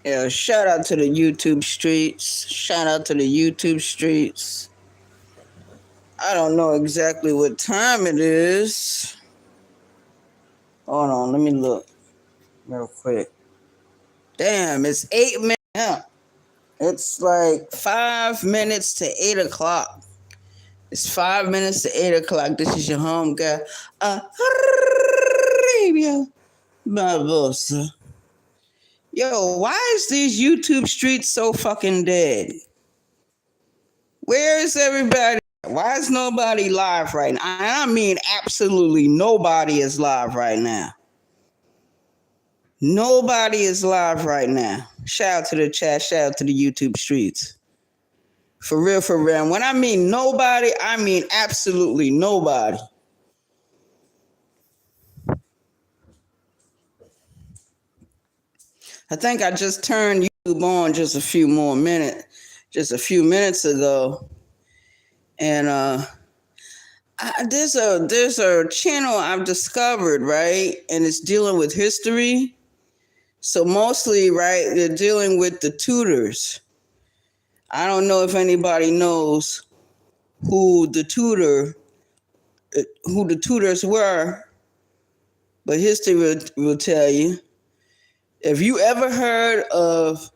Yeah, shout out to the YouTube streets. Shout out to the YouTube streets. I don't know exactly what time it is. Hold on, let me look real quick. Damn, it's 8 minutes. Yeah, it's like 5 minutes to 8 o'clock. It's 5 minutes to 8 o'clock. This is your home girl, Arabia Barbosa. Yo, why is these YouTube streets so fucking dead? Where is everybody? Why is nobody live right now? I mean, absolutely nobody is live right now. Nobody is live right now. Shout out to the chat. Shout out to the YouTube streets. For real, for real. When I mean nobody, I mean absolutely nobody. I think I just turned YouTube on just a few minutes ago, and there's a channel I've discovered, right, and it's dealing with history. So mostly, right, they're dealing with the Tudors. I don't know if anybody knows who the Tudors were, but history will tell you. Have you ever heard of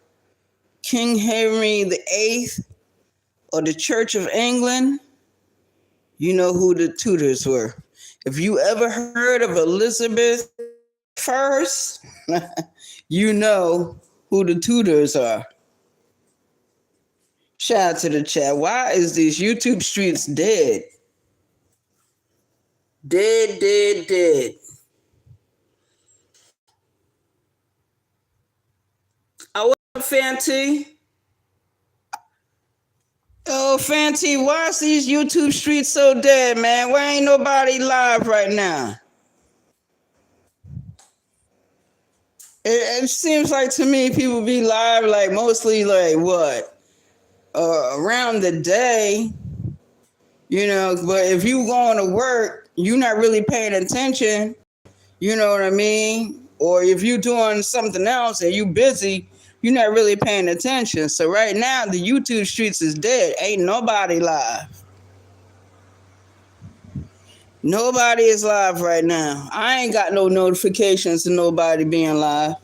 King Henry VIII or the Church of England? You know who the Tudors were. If you ever heard of Elizabeth I, you know who the Tudors are. Shout out to the chat. Why is these YouTube streets dead? Dead. Oh, what up, Fanty? Oh, Fanty, why is these YouTube streets so dead, man? Why ain't nobody live right now? It seems like to me people be live like mostly like what? Around the day, but if you going to work, you're not really paying attention, you know what I mean? Or if you're doing something else and you busy, you're not really paying attention. So right now, the YouTube streets is dead. Ain't nobody live. Nobody is live right now. I ain't got no notifications to nobody being live.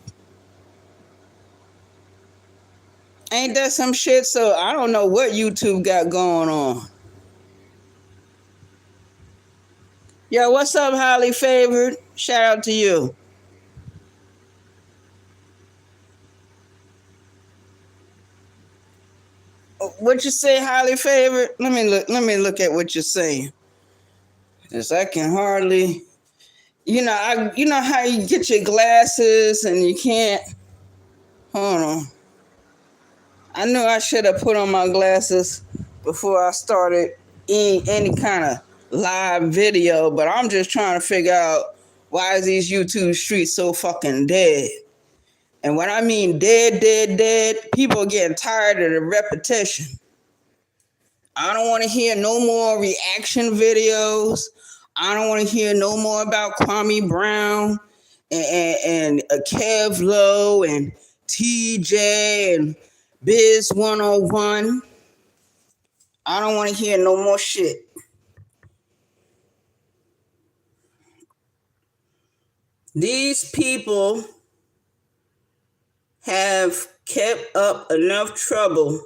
Ain't that some shit? So I don't know what YouTube got going on. Yo, what's up, highly favored? Shout out to you. What you say, highly favored? Let me look at what you're saying. Cause I can hardly, you know how you get your glasses and you can't. Hold on. I knew I should have put on my glasses before I started any kind of live video, but I'm just trying to figure out why is these YouTube streets so fucking dead. And when I mean dead, people are getting tired of the repetition. I don't want to hear no more reaction videos. I don't want to hear no more about Kwame Brown and Kev Lowe and TJ and Biz 101. I don't want to hear no more shit. These people have kept up enough trouble,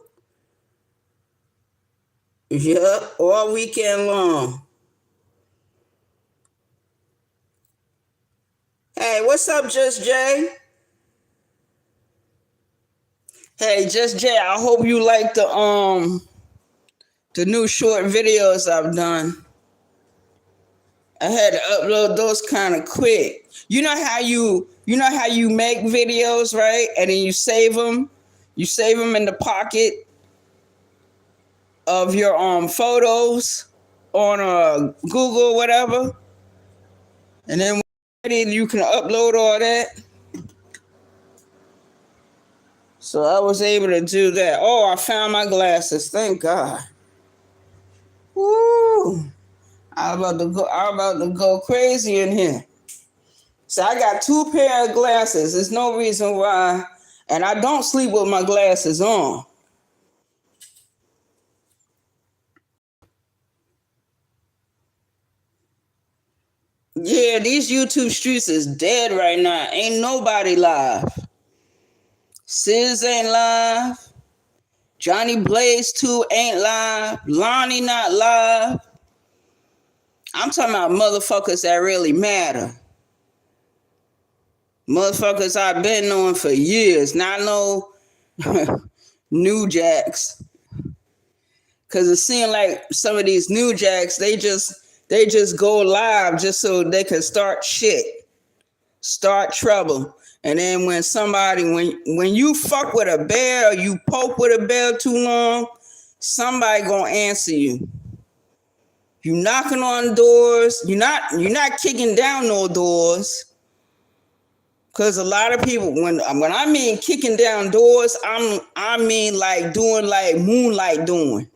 all weekend long. Hey, what's up, Just Jay? Hey, Just Jay, I hope you like the new short videos I've done. I had to upload those kind of quick. You know how you make videos, right? And then you save them. You save them in the pocket of your photos on Google or whatever. And then when you can upload all that. So I was able to do that. Oh, I found my glasses. Thank God. Woo! I'm about to go crazy in here. So I got two pair of glasses. There's no reason why And I don't sleep with my glasses on. Yeah, these YouTube streets is dead right now. Ain't nobody live. Sis ain't live. Johnny Blaze 2 ain't live. Lonnie not live. I'm talking about motherfuckers that really matter. Motherfuckers I've been knowing for years. Not no new jacks. Cause it seemed like some of these new jacks, they just go live just so they can start shit, start trouble. And then when you fuck with a bear or you poke with a bear too long, somebody gonna answer you. You knocking on doors, you're not kicking down no doors. Cause a lot of people, when I mean kicking down doors, I mean like doing like Moonlight doing.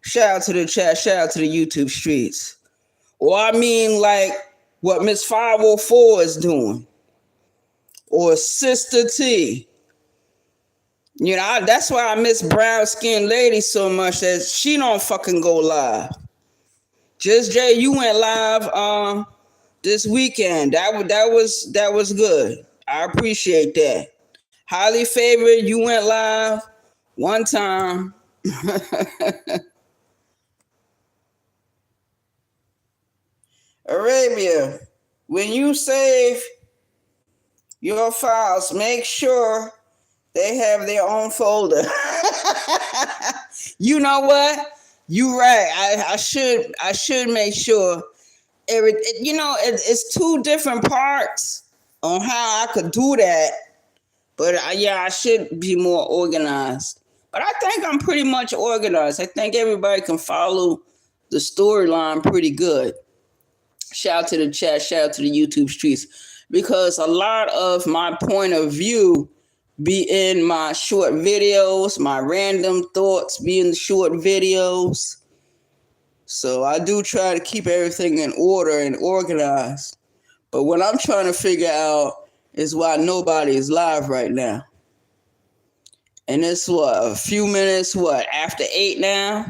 Shout out to the chat, shout out to the YouTube streets. Or I mean like what Miss 504 is doing. Or Sister T. You know, that's why I miss brown skinned lady so much that she don't fucking go live. Just Jay, you went live this weekend. That was good. I appreciate that. Highly favored, you went live one time. Arabia, when you save your files, make sure they have their own folder. You know what? You right. I should make sure it's two different parts on how I could do that. But I should be more organized. But I think I'm pretty much organized. I think everybody can follow the storyline pretty good. Shout out to the chat, shout out to the YouTube streets. Because a lot of my point of view be in my short videos, my random thoughts be in the short videos. So I do try to keep everything in order and organized. But what I'm trying to figure out is why nobody is live right now. And it's a few minutes, after 8 now?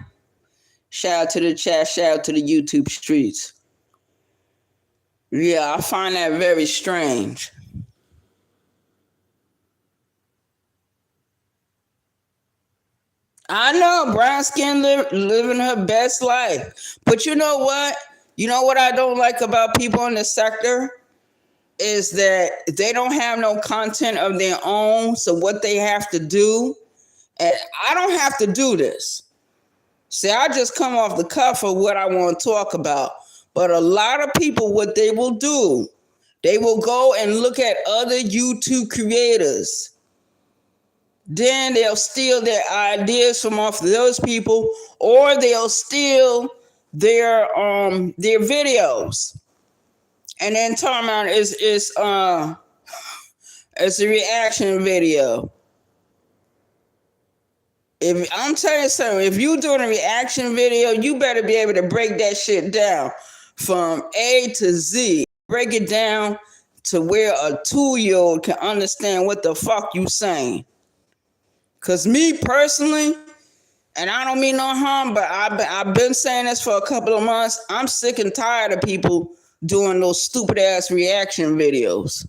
Shout out to the chat, shout out to the YouTube streets. Yeah, I find that very strange. I know brown skin living her best life. But you know what? You know what I don't like about people in the sector? Is that they don't have no content of their own. So what they have to do, and I don't have to do this. See, I just come off the cuff of what I want to talk about. But a lot of people, what they will do, they will go and look at other YouTube creators. Then they'll steal their ideas from off those people, or they'll steal their videos. And then talking about it's a reaction video. If I'm telling you something, if you doing a reaction video, you better be able to break that shit down from A to Z. Break it down to where a 2-year-old can understand what the fuck you saying. Cause me personally, and I don't mean no harm, but I've been saying this for a couple of months. I'm sick and tired of people doing those stupid ass reaction videos.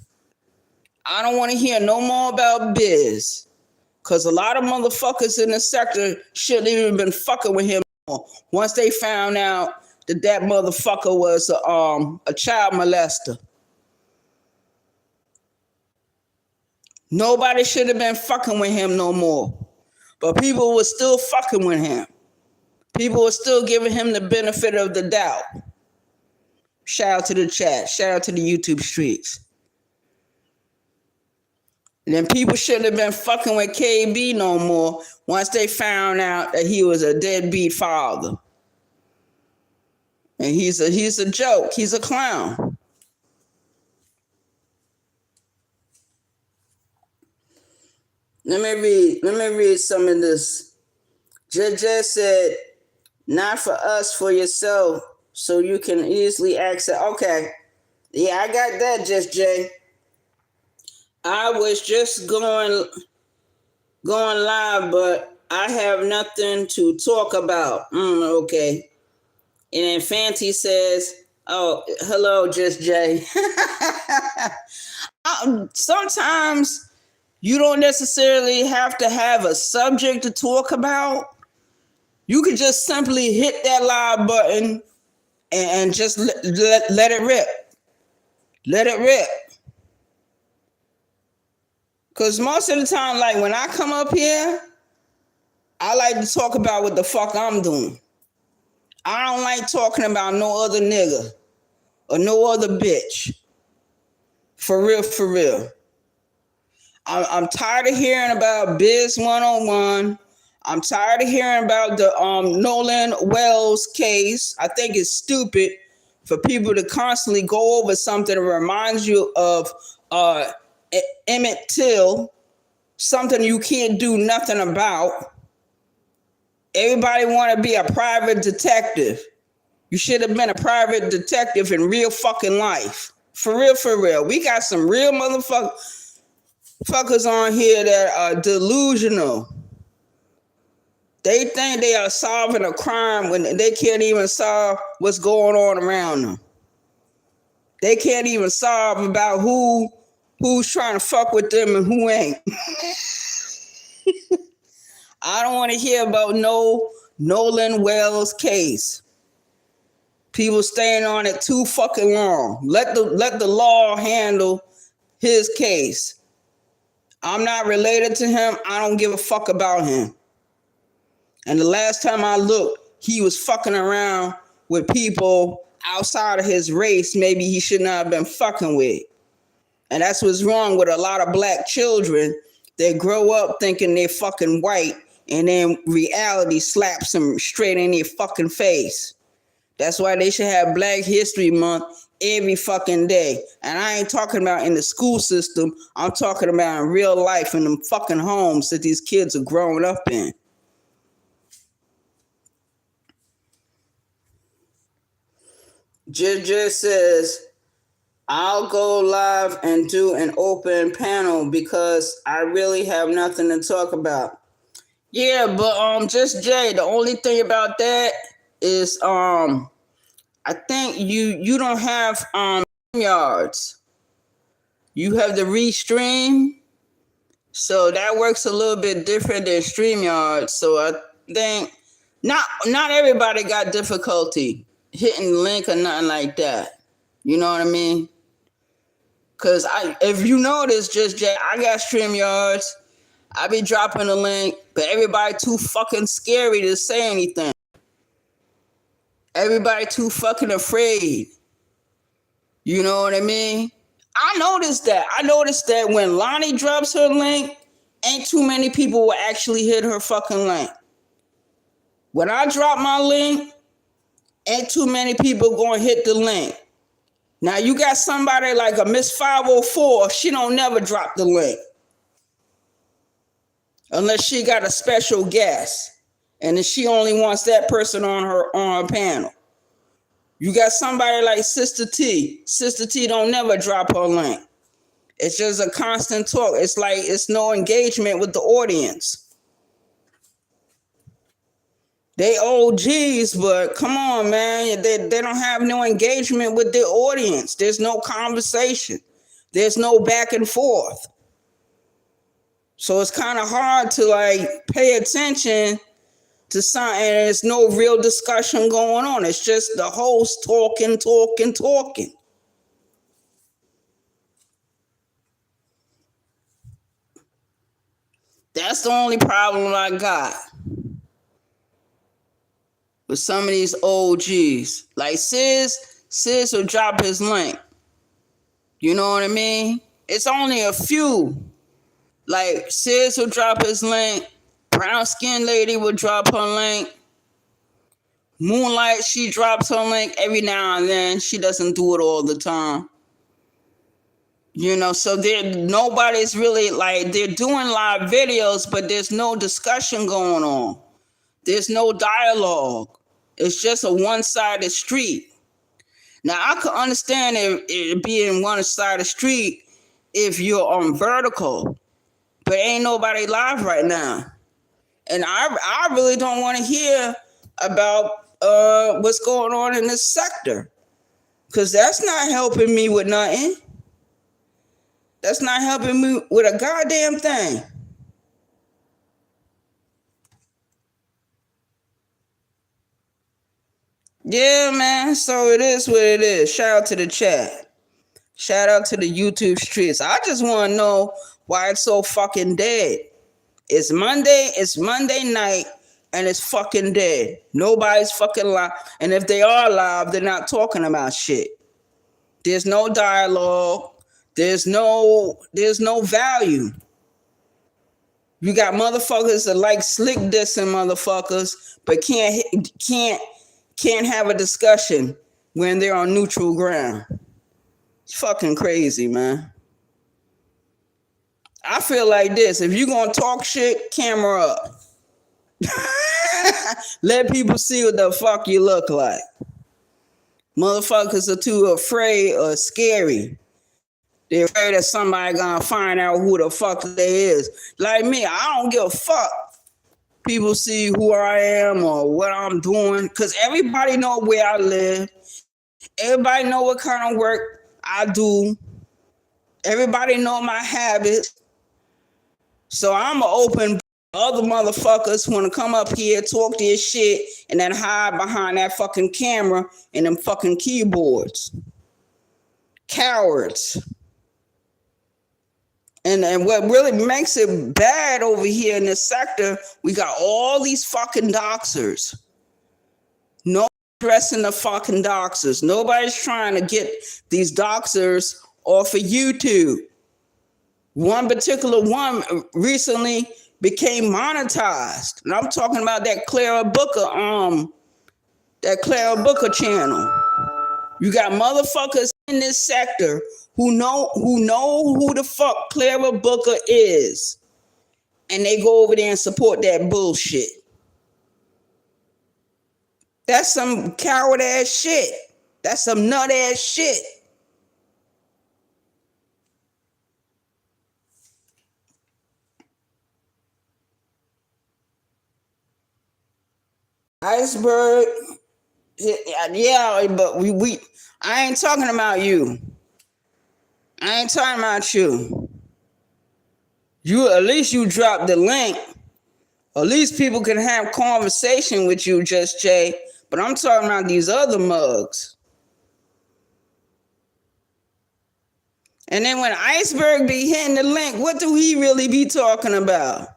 I don't want to hear no more about Biz. Because a lot of motherfuckers in the sector shouldn't even been fucking with him once they found out that motherfucker was a child molester. Nobody should have been fucking with him no more. But people were still fucking with him. People were still giving him the benefit of the doubt. Shout out to the chat. Shout out to the YouTube streets. And then people shouldn't have been fucking with KB no more once they found out that he was a deadbeat father. And he's a joke. He's a clown. Let me read some of this. JJ said, not for us, for yourself, so you can easily access. Okay. Yeah, I got that, Just Jay. I was just going live, but I have nothing to talk about. Okay. And then Fancy says, "Oh, hello, Just Jay." Sometimes you don't necessarily have to have a subject to talk about. You could just simply hit that live button and just let it rip. Let it rip. Because most of the time, like when I come up here, I like to talk about what the fuck I'm doing. I don't like talking about no other nigga or no other bitch. For real, for real. I'm tired of hearing about Biz 101. I'm tired of hearing about the Nolan Wells case. I think it's stupid for people to constantly go over something that reminds you of Emmett Till, something you can't do nothing about. Everybody want to be a private detective. You should have been a private detective in real fucking life. For real, for real. We got some real motherfuckers on here that are delusional. They think they are solving a crime when they can't even solve what's going on around them. They can't even solve about who's trying to fuck with them and who ain't. I don't want to hear about no Nolan Wells case. People staying on it too fucking long. Let the law handle his case. I'm not related to him. I don't give a fuck about him. And the last time I looked, he was fucking around with people outside of his race. Maybe he should not have been fucking with. And that's what's wrong with a lot of black children. They grow up thinking they're fucking white, and then reality slaps them straight in their fucking face. That's why they should have Black History Month every fucking day. And I ain't talking about in the school system. I'm talking about in real life in them fucking homes that these kids are growing up in. Just says, I'll go live and do an open panel because I really have nothing to talk about. Yeah, but Just Jay, the only thing about that is I think you don't have yards. You have the Restream, so that works a little bit different than StreamYard. So I think not everybody got difficulty hitting the link or nothing like that. You know what I mean? Cause if you notice, Just Jay, I got StreamYards. I be dropping the link, but everybody too fucking scary to say anything. Everybody too fucking afraid. You know what I mean? I noticed that when Lonnie drops her link, ain't too many people will actually hit her fucking link. When I drop my link, ain't too many people gonna hit the link. Now you got somebody like a Miss 504, she don't never drop the link. Unless she got a special guest. And then she only wants that person on her panel. You got somebody like Sister T. Sister T don't never drop her link. It's just a constant talk. It's like it's no engagement with the audience. They OGs, but come on, man. They don't have no engagement with their audience. There's no conversation. There's no back and forth. So it's kind of hard to like pay attention to something, and there's no real discussion going on. It's just the host talking. That's the only problem I got with some of these OGs. Like Sis will drop his link. You know what I mean? It's only a few. Like Sis will drop his link. Brown Skin Lady will drop her link. Moonlight, she drops her link every now and then. She doesn't do it all the time. You know, so nobody's really like, they're doing live videos, but there's no discussion going on. There's no dialogue. It's just a one-sided street. Now, I could understand it being one-sided street if you're on vertical, but ain't nobody live right now. And I really don't want to hear about what's going on in this sector, because that's not helping me with nothing. That's not helping me with a goddamn thing. Yeah, man. So it is what it is. Shout out to the chat. Shout out to the YouTube streets. I just want to know why it's so fucking dead. It's Monday night, and it's fucking dead. Nobody's fucking live. And if they are live, they're not talking about shit. There's no dialogue. There's no value. You got motherfuckers that like slick dissing motherfuckers, but can't have a discussion when they're on neutral ground. It's fucking crazy, man. I feel like this. If you're going to talk shit, camera up. Let people see what the fuck you look like. Motherfuckers are too afraid or scary. They're afraid that somebody gonna find out who the fuck they is. Like me, I don't give a fuck. People see who I am or what I'm doing, because everybody know where I live. Everybody know what kind of work I do. Everybody know my habits. So I'm an open. Other motherfuckers want to come up here, talk their shit, and then hide behind that fucking camera and them fucking keyboards. Cowards. And what really makes it bad over here in this sector, we got all these fucking doxers. No addressing the fucking doxers. Nobody's trying to get these doxers off of YouTube. One particular one recently became monetized. And I'm talking about that Clara Booker channel. You got motherfuckers in this sector who know who the fuck Clara Booker is, and they go over there and support that bullshit. That's some coward ass shit. That's some nut ass shit. Iceberg, yeah, but I ain't talking about you. I ain't talking about you. At least you drop the link. At least people can have conversation with you, Just Jay. But I'm talking about these other mugs. And then when Iceberg be hitting the link, what do he really be talking about?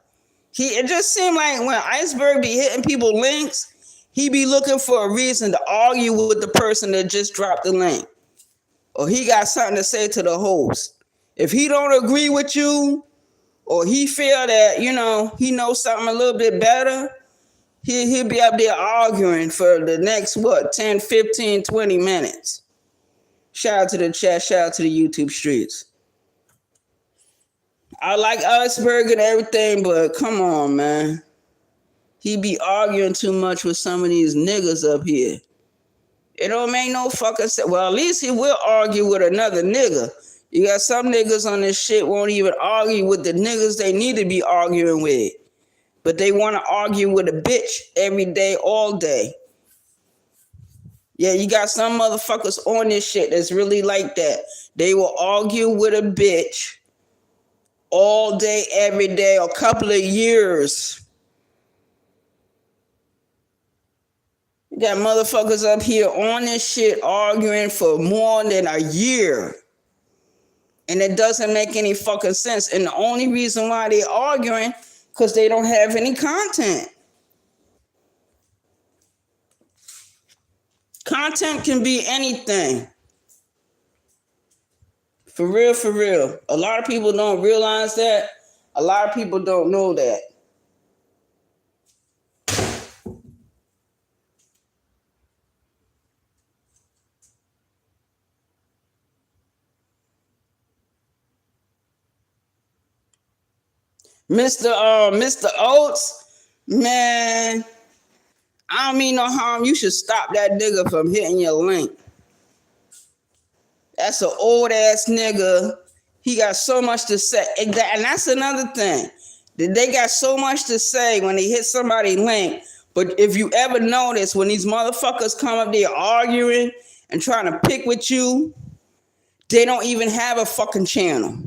It just seemed like when Iceberg be hitting people links, he be looking for a reason to argue with the person that just dropped the link. Or he got something to say to the host. If he don't agree with you, or he feel that, he knows something a little bit better, he'll be up there arguing for the next, 10, 15, 20 minutes. Shout out to the chat, shout out to the YouTube streets. I like Iceberg and everything, but come on, man. He be arguing too much with some of these niggas up here. It don't make no fucking sense. Well, at least he will argue with another nigga. You got some niggas on this shit won't even argue with the niggas they need to be arguing with. But they want to argue with a bitch every day, all day. Yeah, you got some motherfuckers on this shit that's really like that. They will argue with a bitch all day, every day, a couple of years. You got motherfuckers up here on this shit arguing for more than a year. And it doesn't make any fucking sense. And the only reason why they're arguing, because they don't have any content. Content can be anything. For real, for real. A lot of people don't realize that. A lot of people don't know that. Mr. Oates, man, I don't mean no harm. You should stop that nigga from hitting your link. That's an old ass nigga, He got so much to say. And that's another thing. They got so much to say when they hit somebody's link. But if you ever notice, when these motherfuckers come up there arguing and trying to pick with you, they don't even have a fucking channel.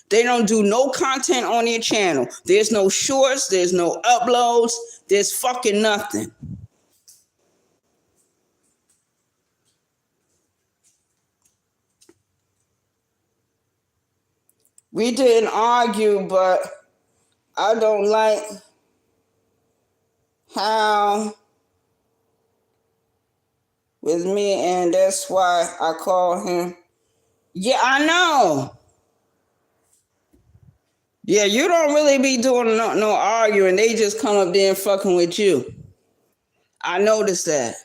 They don't do no content on their channel. There's no shorts. There's no uploads. There's fucking nothing. We didn't argue, but I don't like how with me, and that's why I call him. Yeah, I know. Yeah, you don't really be doing no arguing. They just come up there and fucking with you. I noticed that.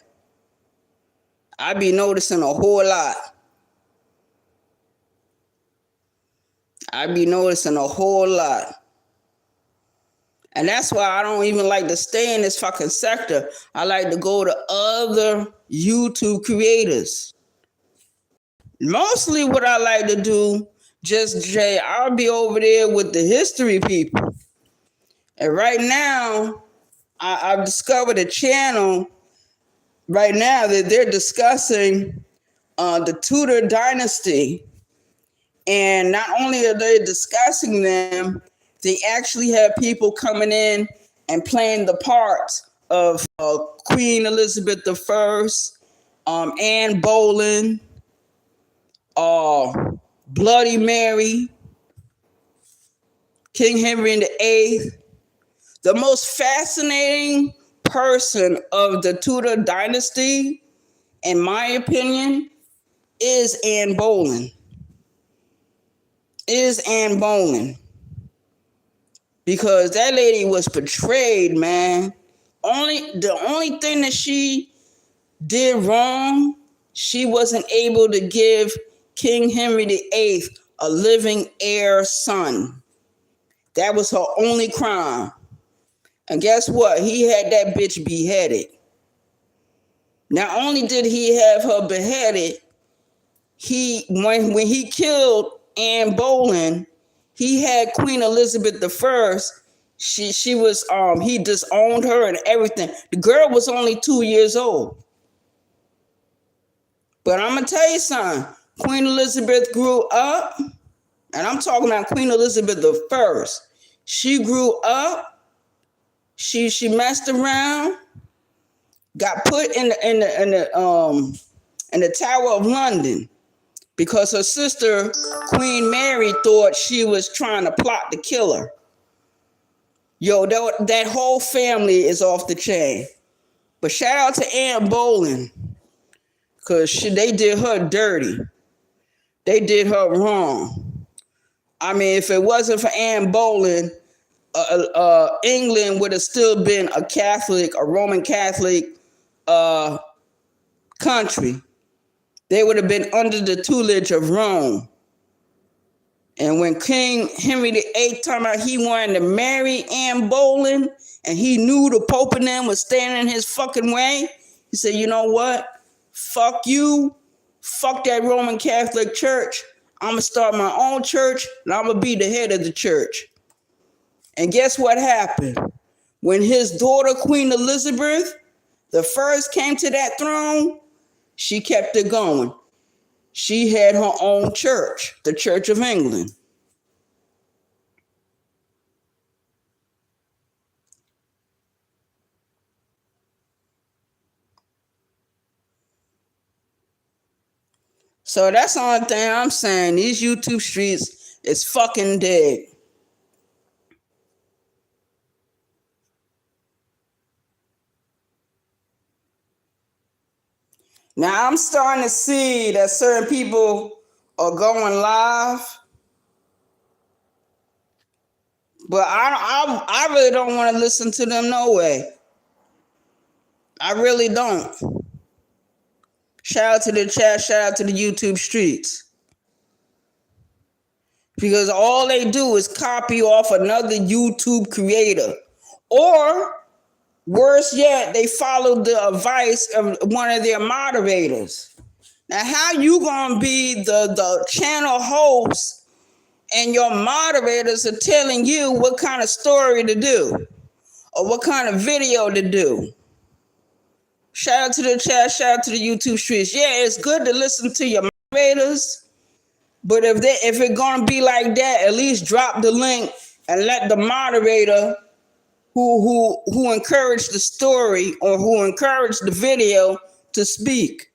I be noticing a whole lot. And that's why I don't even like to stay in this fucking sector. I like to go to other YouTube creators. Mostly what I like to do, I'll be over there with the history people. And right now, I've discovered a channel right now that they're discussing the Tudor dynasty. And not only are they discussing them, they actually have people coming in and playing the parts of Queen Elizabeth I, Anne Boleyn, Bloody Mary, King Henry VIII. The most fascinating person of the Tudor dynasty, in my opinion, is Anne Boleyn. Because that lady was betrayed, man. The only thing that she did wrong, she wasn't able to give King Henry VIII a living heir son. That was her only crime. And guess what? He had that bitch beheaded. Not only did he have her beheaded, when he killed Anne Boleyn, he had Queen Elizabeth I. She was he disowned her and everything. The girl was only 2 years old. But I'm gonna tell you something. Queen Elizabeth grew up, and I'm talking about Queen Elizabeth I. She grew up. She messed around, got put in the Tower of London because her sister Queen Mary thought she was trying to plot to kill her. Yo, that whole family is off the chain. But shout out to Anne Boleyn, because they did her dirty. They did her wrong. I mean, if it wasn't for Anne Boleyn, England would have still been a Roman Catholic country. They would have been under the tutelage of Rome. And when King Henry VIII talking about he wanted to marry Anne Boleyn, and he knew the Pope and them was standing in his fucking way, he said, you know what? Fuck you. Fuck that Roman Catholic Church. I'm going to start my own church, and I'm going to be the head of the church. And guess what happened? When his daughter, Queen Elizabeth I, came to that throne, she kept it going. She had her own church, the Church of England. So that's the only thing I'm saying. These YouTube streets is fucking dead. Now I'm starting to see that certain people are going live, but I really don't want to listen to them no way. I really don't. Shout out to the chat, shout out to the YouTube streets. Because all they do is copy off another YouTube creator. Or worse yet, they follow the advice of one of their moderators. Now, how you gonna be the channel host and your moderators are telling you what kind of story to do or what kind of video to do. Shout out to the chat, shout out to the YouTube streets. Yeah, it's good to listen to your moderators, but if it's gonna be like that, at least drop the link and let the moderator who encouraged the story or who encouraged the video to speak.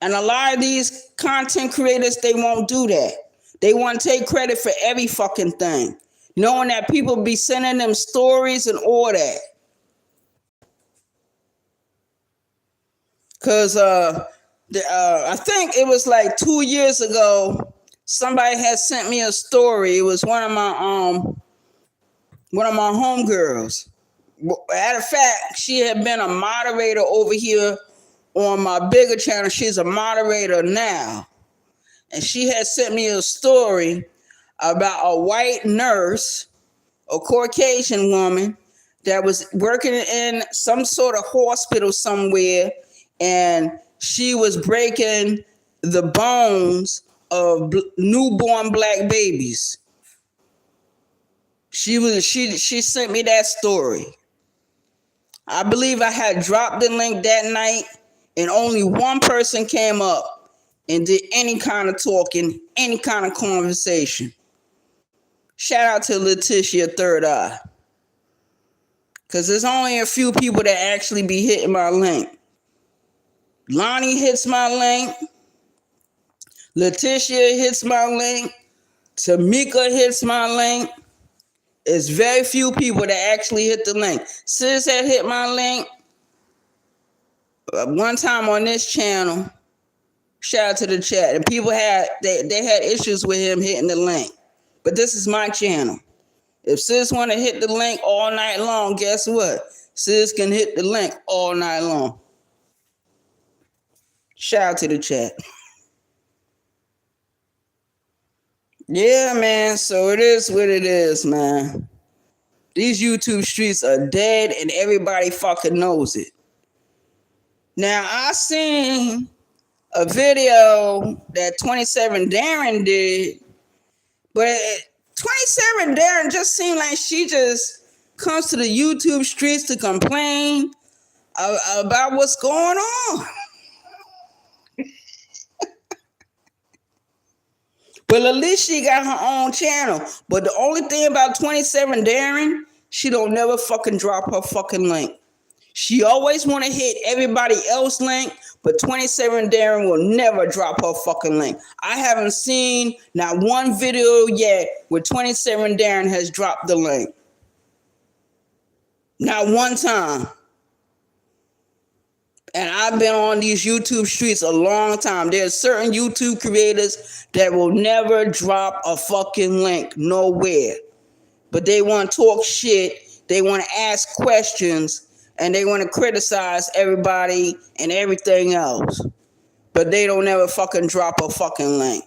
And a lot of these content creators, they won't do that. They want to take credit for every fucking thing, knowing that people be sending them stories and all that. Cause I think it was like 2 years ago, somebody had sent me a story. It was one of my homegirls. Matter of fact, she had been a moderator over here on my bigger channel. She's a moderator now. And she had sent me a story about a white nurse, a Caucasian woman that was working in some sort of hospital somewhere, and she was breaking the bones of newborn black babies. She sent me that story. I believe I had dropped the link that night, and only one person came up and did any kind of talking, any kind of conversation. Shout out to Letitia Third Eye. Because there's only a few people that actually be hitting my link. Lonnie hits my link. Letitia hits my link. Tamika hits my link. It's very few people that actually hit the link. Sis had hit my link one time on this channel. Shout out to the chat. And people had issues with him hitting the link. But this is my channel. If sis want to hit the link all night long, guess what? Sis can hit the link all night long. Shout out to the chat. Yeah, man. So it is what it is, man. These YouTube streets are dead and everybody fucking knows it. Now, I seen a video that 27 Darren did, but 27 Darren just seemed like she just comes to the YouTube streets to complain about what's going on. But at least she got her own channel. But the only thing about 27 Darren, she don't never fucking drop her fucking link. She always want to hit everybody else's link, but 27 Darren will never drop her fucking link. I haven't seen not one video yet where 27 Darren has dropped the link. Not one time. And I've been on these YouTube streets a long time. There's certain YouTube creators that will never drop a fucking link nowhere. But they want to talk shit. They want to ask questions. And they want to criticize everybody and everything else. But they don't ever fucking drop a fucking link.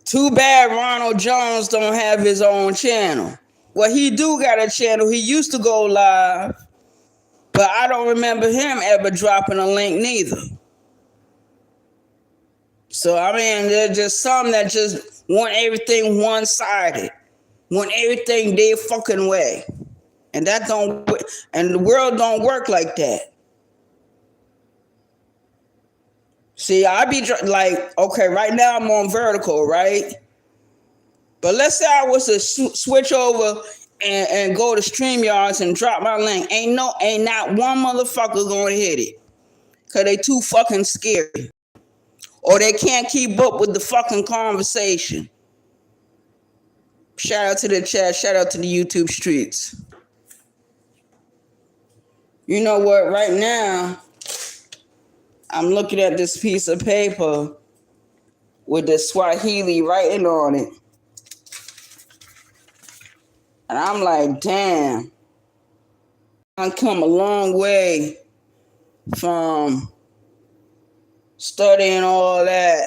Too bad Ronald Jones don't have his own channel. Well, he do got a channel. He used to go live. But I don't remember him ever dropping a link neither. So, I mean, there's just some that just want everything one-sided. Want everything their fucking way. And the world don't work like that. See, I be like, okay, right now I'm on vertical, right? But let's say I was to switch over and go to StreamYards and drop my link. Ain't not one motherfucker gonna hit it. Cause they too fucking scary. Or they can't keep up with the fucking conversation. Shout out to the chat, shout out to the YouTube streets. You know what, right now, I'm looking at this piece of paper with the Swahili writing on it. And I'm like, damn. I've come a long way from studying all that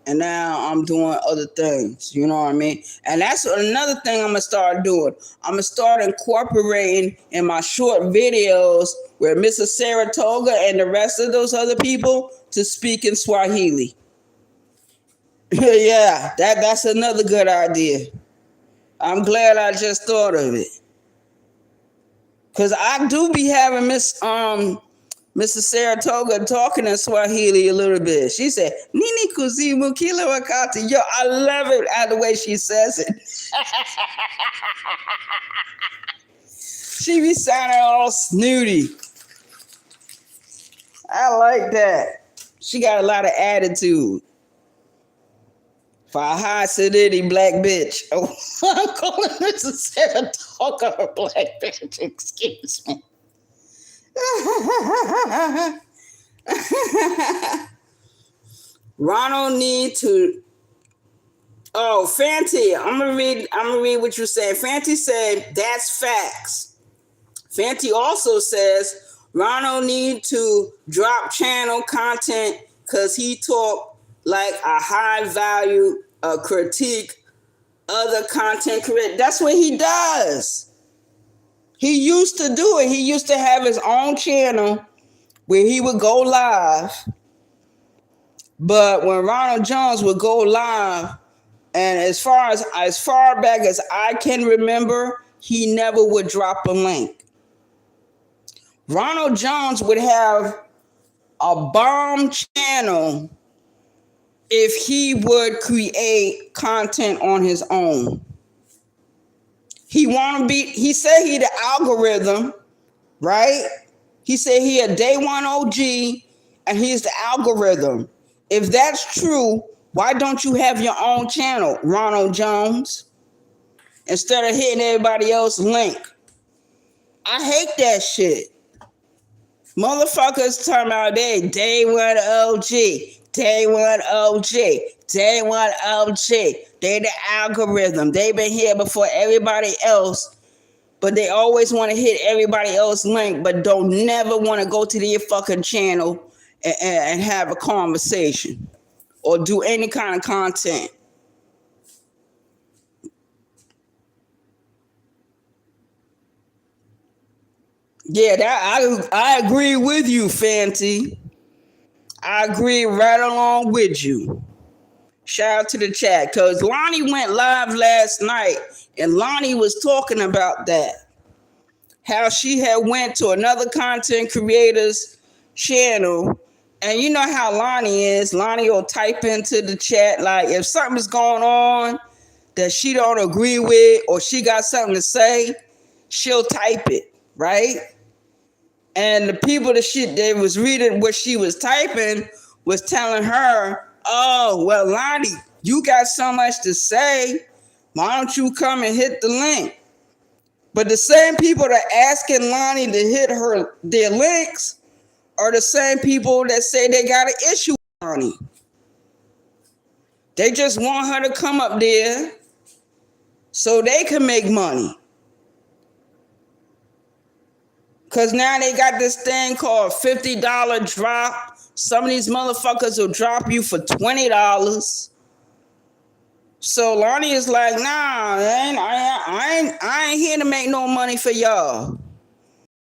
And now I'm doing other things, you know what I mean? And that's another thing I'm gonna start doing. I'm gonna start incorporating in my short videos where Mrs. Saratoga and the rest of those other people to speak in Swahili. Yeah, that's another good idea. I'm glad I just thought of it. Cause I do be having Mrs. Saratoga talking in Swahili a little bit. She said, Nini kuzimu kila wakati. Yo, I love it the way she says it. She be sounding all snooty. I like that. She got a lot of attitude. For a high acidity black bitch. Oh, I'm calling Mrs. Saratoga a black bitch. Excuse me. Ronald need to. Oh, Fanti, I'm gonna read what you said. Fanti said that's facts. Fanti also says Ronald need to drop channel content because he talk like a high value critique other content creator. That's what he does. He used to do it. He used to have his own channel where he would go live. But when Ronald Jones would go live, and as far back as I can remember, he never would drop a link. Ronald Jones would have a bomb channel if he would create content on his own. He said he the algorithm, right? He said he a day one OG and he's the algorithm. If that's true, why don't you have your own channel, Ronald Jones? Instead of hitting everybody else's link. I hate that shit. Motherfuckers talking about they day one OG, day one OG, day one OG. They the algorithm. They been here before everybody else, but they always want to hit everybody else's link, but don't never want to go to their fucking channel and have a conversation or do any kind of content. Yeah, I agree with you, Fanti. I agree right along with you. Shout out to the chat, because Lonnie went live last night, and Lonnie was talking about that. How she had went to another content creator's channel, and you know how Lonnie is. Lonnie will type into the chat, like, if something's going on that she don't agree with, or she got something to say, she'll type it, right? And the people that was reading what she was typing was telling her, oh, well, Lonnie, you got so much to say. Why don't you come and hit the link? But the same people that are asking Lonnie to hit their links are the same people that say they got an issue with Lonnie. They just want her to come up there so they can make money. Because now they got this thing called $50 drop. Some of these motherfuckers will drop you for $20. So Lonnie is like, nah, I ain't here to make no money for y'all.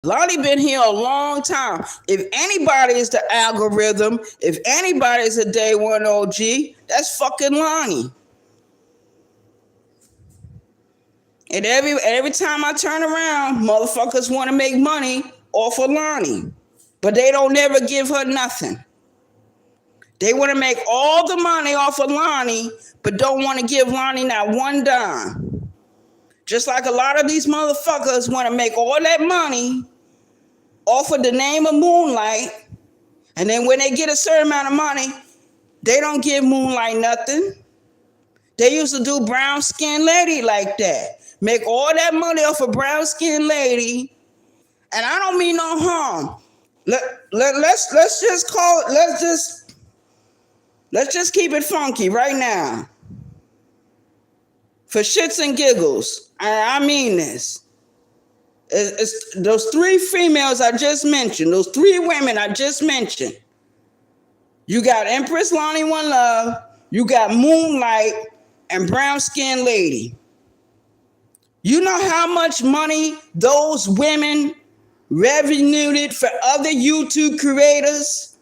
Lonnie been here a long time. If anybody is the algorithm, if anybody is a day one OG, that's fucking Lonnie. And every time I turn around, motherfuckers want to make money off of Lonnie. But they don't never give her nothing. They want to make all the money off of Lonnie, but don't want to give Lonnie not one dime. Just like a lot of these motherfuckers want to make all that money off of the name of Moonlight, and then when they get a certain amount of money, they don't give Moonlight nothing. They used to do Brown Skin Lady like that. Make all that money off a brown skin lady, and I don't mean no harm. Let's just keep it funky right now. For shits and giggles, I mean this. It's those three females I just mentioned, those three women I just mentioned. You got Empress Lonnie One Love, You got Moonlight and Brown Skin Lady. You know how much money those women revenued for other YouTube creators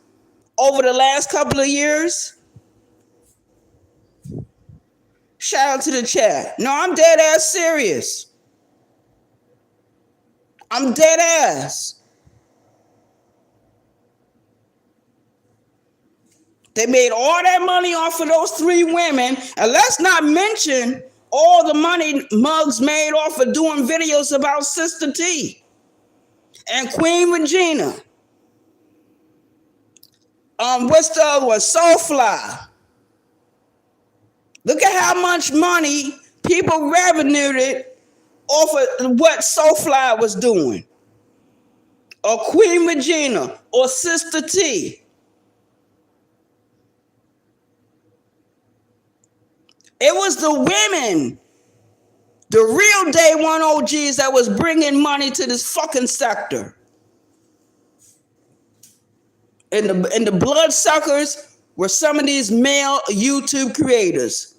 over the last couple of years? Shout out to the chat. No, I'm dead ass serious. I'm dead ass. They made all that money off of those 3 women. And let's not mention all the money Muggs made off of doing videos about Sister T and Queen Regina. What's the other one? Soulfly. Look at how much money people revenued off of what Soulfly was doing, or Queen Regina, or Sister T. It was the women, the real day one OGs that was bringing money to this fucking sector. And the bloodsuckers were some of these male YouTube creators.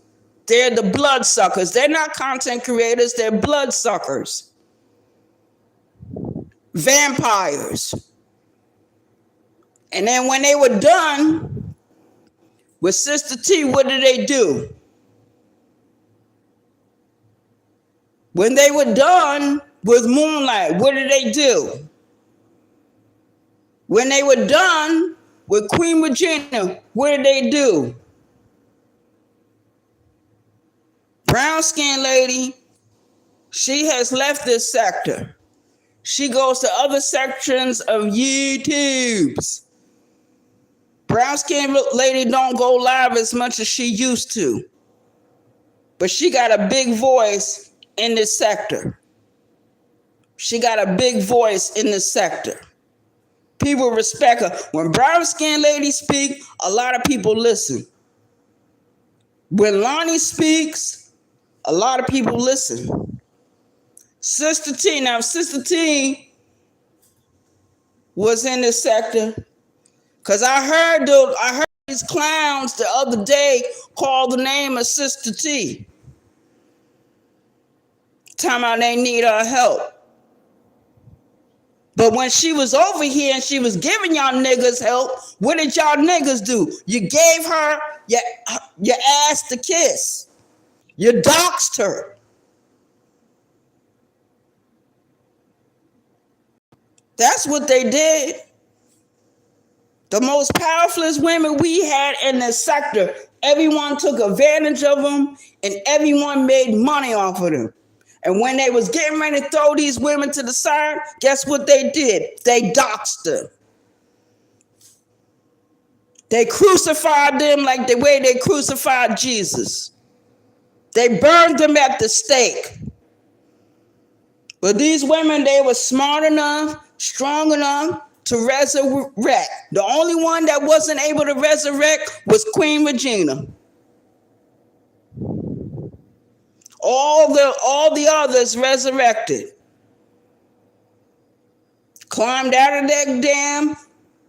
They're the bloodsuckers. They're not content creators. They're bloodsuckers. Vampires. And then when they were done with Sister T, what did they do? When they were done with Moonlight, what did they do? When they were done with Queen Regina, what did they do? Brown Skin Lady, she has left this sector. She goes to other sections of YouTube's. Brown Skin Lady don't go live as much as she used to. But she got a big voice in this sector. She got a big voice in this sector. People respect her. When Brown Skin Lady speak, a lot of people listen. When Lonnie speaks, a lot of people listen. Sister T, now Sister T was in this sector, because I heard these clowns the other day call the name of Sister T. Talking about they need her help. But when she was over here and she was giving y'all niggas help, what did y'all niggas do? You gave her your ass to kiss. You doxed her. That's what they did. The most powerfulest women we had in this sector, everyone took advantage of them and everyone made money off of them. And when they was getting ready to throw these women to the side, guess what they did? They doxed them. They crucified them like the way they crucified Jesus. They burned them at the stake. But these women, they were smart enough, strong enough to resurrect. The only one that wasn't able to resurrect was Queen Regina. All the others resurrected. Climbed out of that damn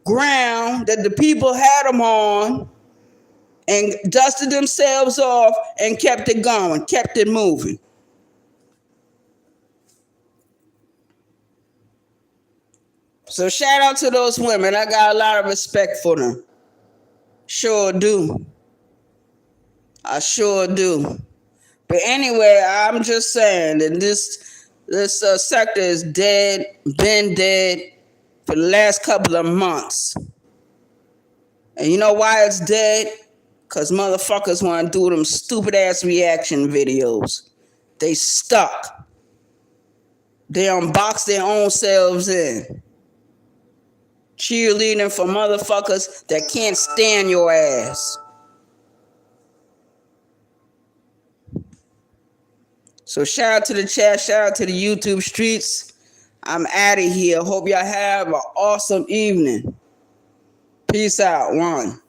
ground that the people had them on and dusted themselves off and kept it going, kept it moving. So shout out to those women. I got a lot of respect for them. Sure do. I sure do. But anyway, I'm just saying that this sector is dead, been dead for the last couple of months. And you know why it's dead? Because motherfuckers want to do them stupid ass reaction videos. They stuck. They unbox their own selves in. Cheerleading for motherfuckers that can't stand your ass. So shout out to the chat, shout out to the YouTube streets. I'm out of here. Hope y'all have an awesome evening. Peace out. One.